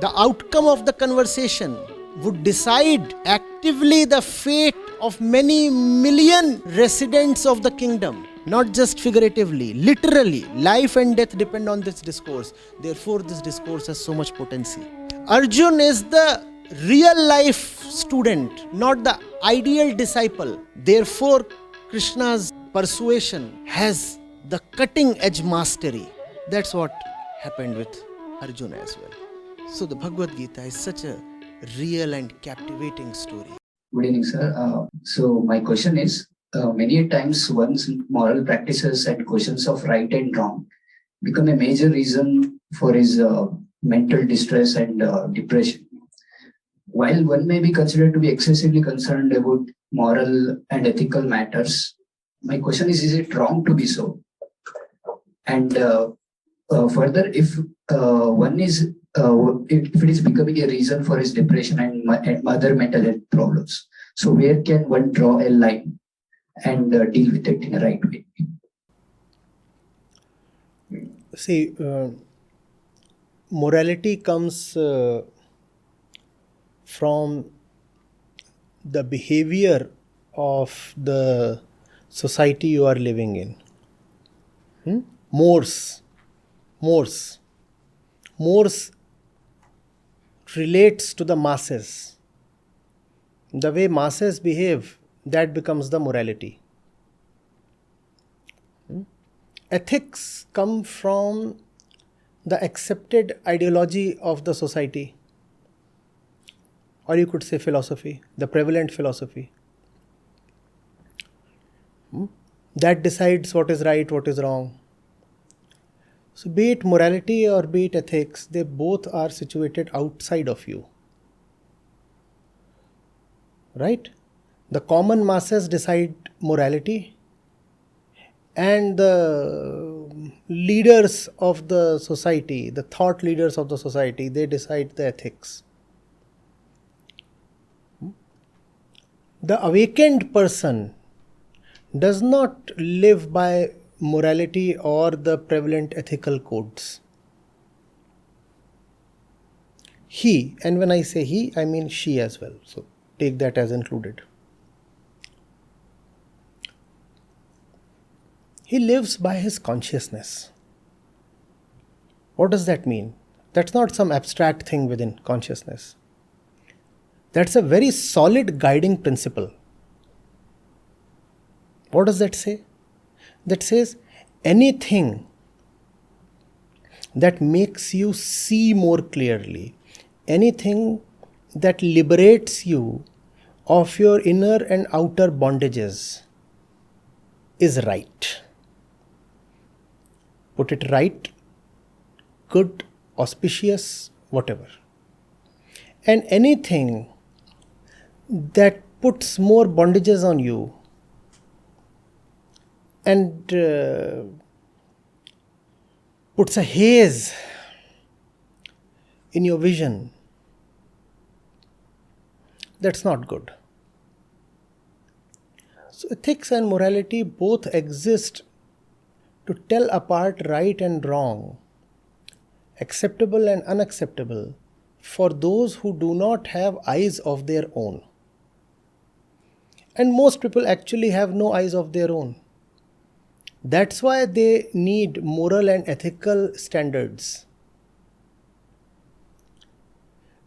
The outcome of the conversation would decide actively the fate of many million residents of the kingdom. Not just figuratively, literally. Life and death depend on this discourse. Therefore, this discourse has so much potency. Arjun is the real life student, not the ideal disciple. Therefore, Krishna's persuasion has the cutting edge mastery. That's what happened with Arjuna as well. So the Bhagavad Gita is such a real and captivating story. Good evening, sir. So my question is, many times one's moral practices and questions of right and wrong become a major reason for his mental distress and depression. While one may be considered to be excessively concerned about moral and ethical matters, my question is it wrong to be so? And further, if one is if it is becoming a reason for his depression and other mental health problems, so where can one draw a line and deal with it in a right way? See, morality comes from the behavior of the society you are living in. Morse relates to the masses. The way masses behave, that becomes the morality. Ethics come from the accepted ideology of the society, or you could say philosophy, the prevalent philosophy. That decides what is right, what is wrong. So be it morality or be it ethics, they both are situated outside of you. Right? The common masses decide morality, and the leaders of the society, the thought leaders of the society, they decide the ethics. The awakened person does not live by morality or the prevalent ethical codes. He, and when I say he, I mean she as well. So take that as included. He lives by his consciousness. What does that mean? That's not some abstract thing within consciousness. That's a very solid guiding principle. What does that say? That says anything that makes you see more clearly, anything that liberates you of your inner and outer bondages is right. Put it right, good, auspicious, whatever. And anything that puts more bondages on you and puts a haze in your vision, that's not good. So ethics and morality both exist to tell apart right and wrong, acceptable and unacceptable, for those who do not have eyes of their own. And most people actually have no eyes of their own. That's why they need moral and ethical standards.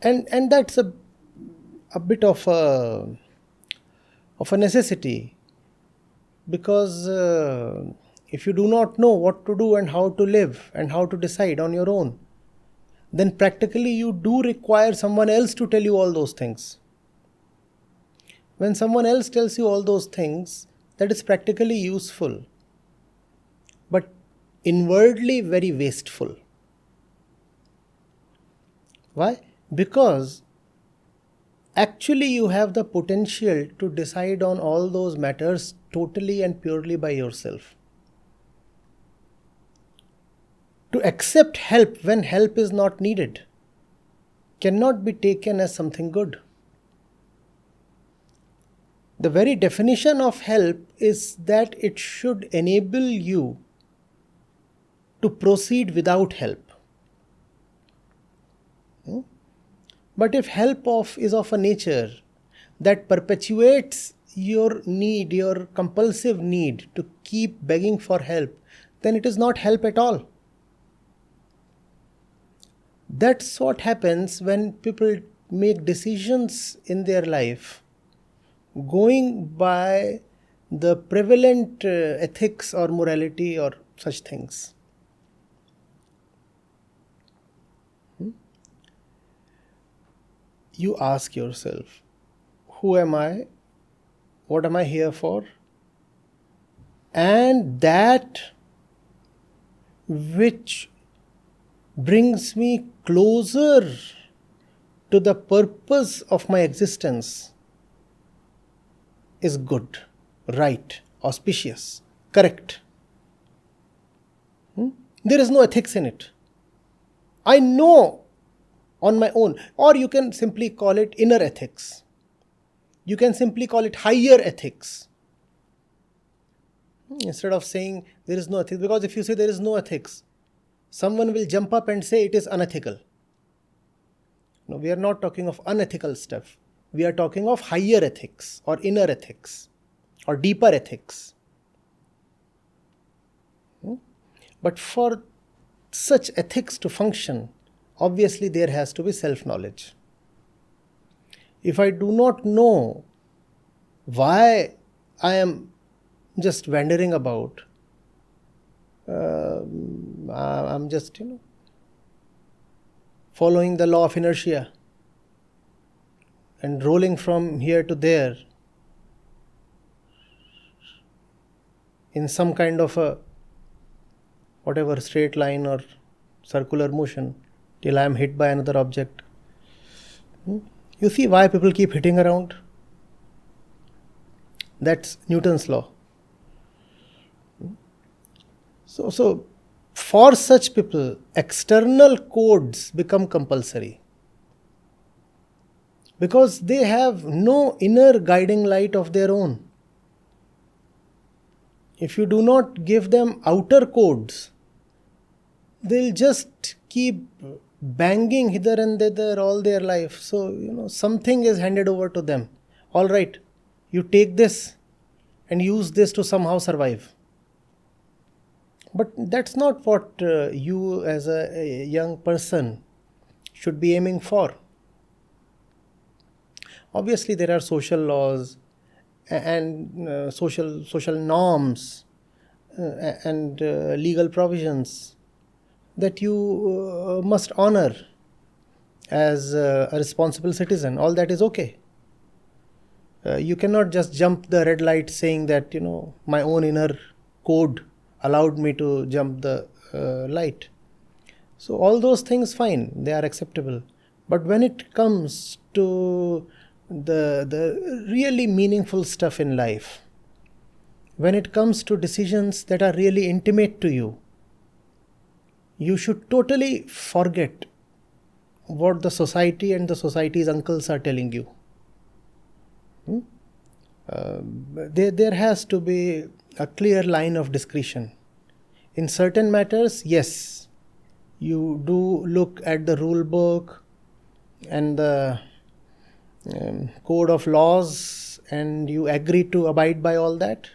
And that's a bit of a necessity, because if you do not know what to do and how to live and how to decide on your own, then practically you do require someone else to tell you all those things. When someone else tells you all those things, that is practically useful, but inwardly very wasteful. Why? Because actually you have the potential to decide on all those matters totally and purely by yourself. To accept help when help is not needed cannot be taken as something good. The very definition of help is that it should enable you to proceed without help. But if is of a nature that perpetuates your need, your compulsive need to keep begging for help, then it is not help at all. That's what happens when people make decisions in their life going by the prevalent ethics or morality or such things. You ask yourself, who am I? What am I here for? And that which brings me closer to the purpose of my existence is good, right, auspicious, correct. There is no ethics in it. I know on my own, or you can simply call it inner ethics. You can simply call it higher ethics. Instead of saying there is no ethics, because if you say there is no ethics, someone will jump up and say it is unethical. No, we are not talking of unethical stuff. We are talking of higher ethics or inner ethics or deeper ethics. But for such ethics to function, obviously there has to be self-knowledge. If I do not know why I am just wandering about, I'm just, following the law of inertia and rolling from here to there in some kind of a whatever straight line or circular motion till I am hit by another object. You see why people keep hitting around? That's Newton's law. So for such people, external codes become compulsory because they have no inner guiding light of their own. If you do not give them outer codes, they'll just keep banging hither and thither all their life. So, something is handed over to them. All right, you take this and use this to somehow survive. But that's not what you as a young person should be aiming for. Obviously, there are social laws and social norms and legal provisions that you must honor as a responsible citizen. All that is okay. You cannot just jump the red light saying that, my own inner code allowed me to jump the light. So all those things, fine, they are acceptable. But when it comes to the really meaningful stuff in life, when it comes to decisions that are really intimate to you, you should totally forget what the society and the society's uncles are telling you. There has to be a clear line of discretion. In certain matters, yes, you do look at the rule book and the code of laws and you agree to abide by all that.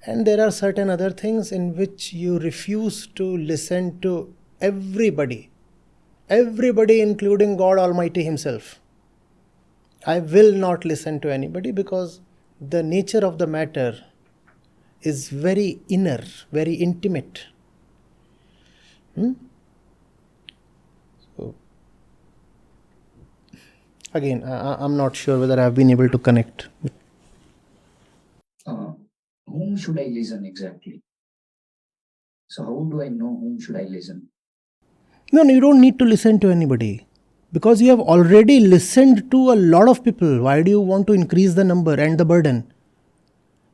And there are certain other things in which you refuse to listen to everybody, including God Almighty Himself. I will not listen to anybody because the nature of the matter is very inner, very intimate. So, again, I'm not sure whether I've been able to connect. Whom should I listen exactly? So how do I know whom should I listen? No, you don't need to listen to anybody because you have already listened to a lot of people. Why do you want to increase the number and the burden?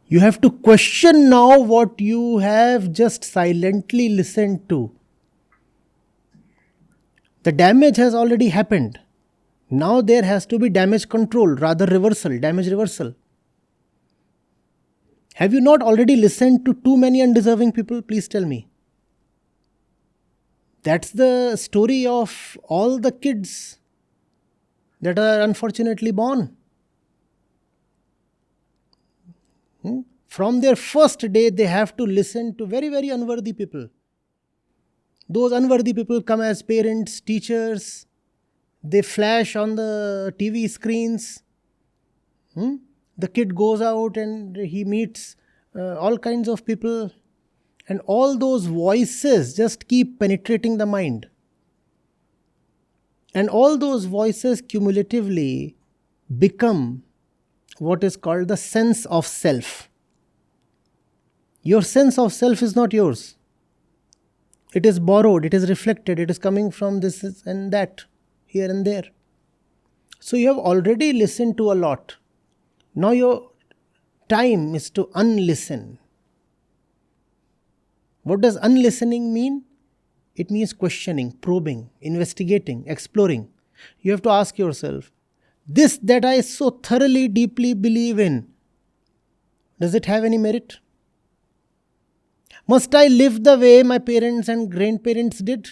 You have to question now what you have just silently listened to. The damage has already happened. Now there has to be damage control, rather reversal, damage reversal. Have you not already listened to too many undeserving people? Please tell me. That's the story of all the kids that are unfortunately born. From their first day, they have to listen to very, very unworthy people. Those unworthy people come as parents, teachers. They flash on the TV screens. The kid goes out and he meets all kinds of people. And all those voices just keep penetrating the mind. And all those voices cumulatively become what is called the sense of self. Your sense of self is not yours. It is borrowed, it is reflected, it is coming from this and that, here and there. So you have already listened to a lot. Now your time is to unlisten. What does unlistening mean? It means questioning, probing, investigating, exploring. You have to ask yourself, this that I so thoroughly, deeply believe in, does it have any merit? Must I live the way my parents and grandparents did?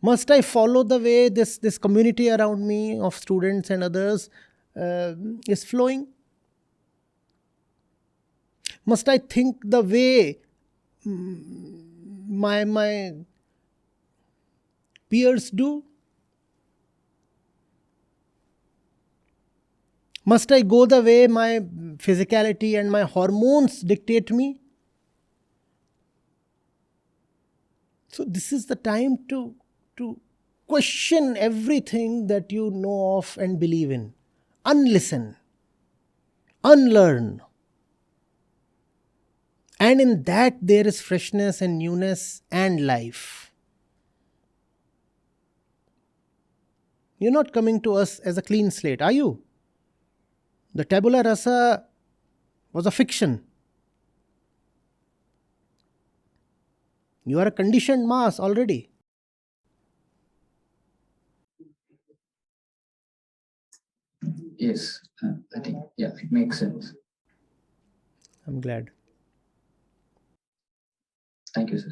Must I follow the way this community around me of students and others is flowing? Must I think the way my peers do? Must I go the way my physicality and my hormones dictate me? So this is the time to question everything that you know of and believe in. Unlisten. Unlearn. And in that there is freshness and newness and life. You're not coming to us as a clean slate, are you? The tabula rasa was a fiction. You are a conditioned mass already. Yes, I think, yeah, it makes sense. I'm glad. Thank you, sir.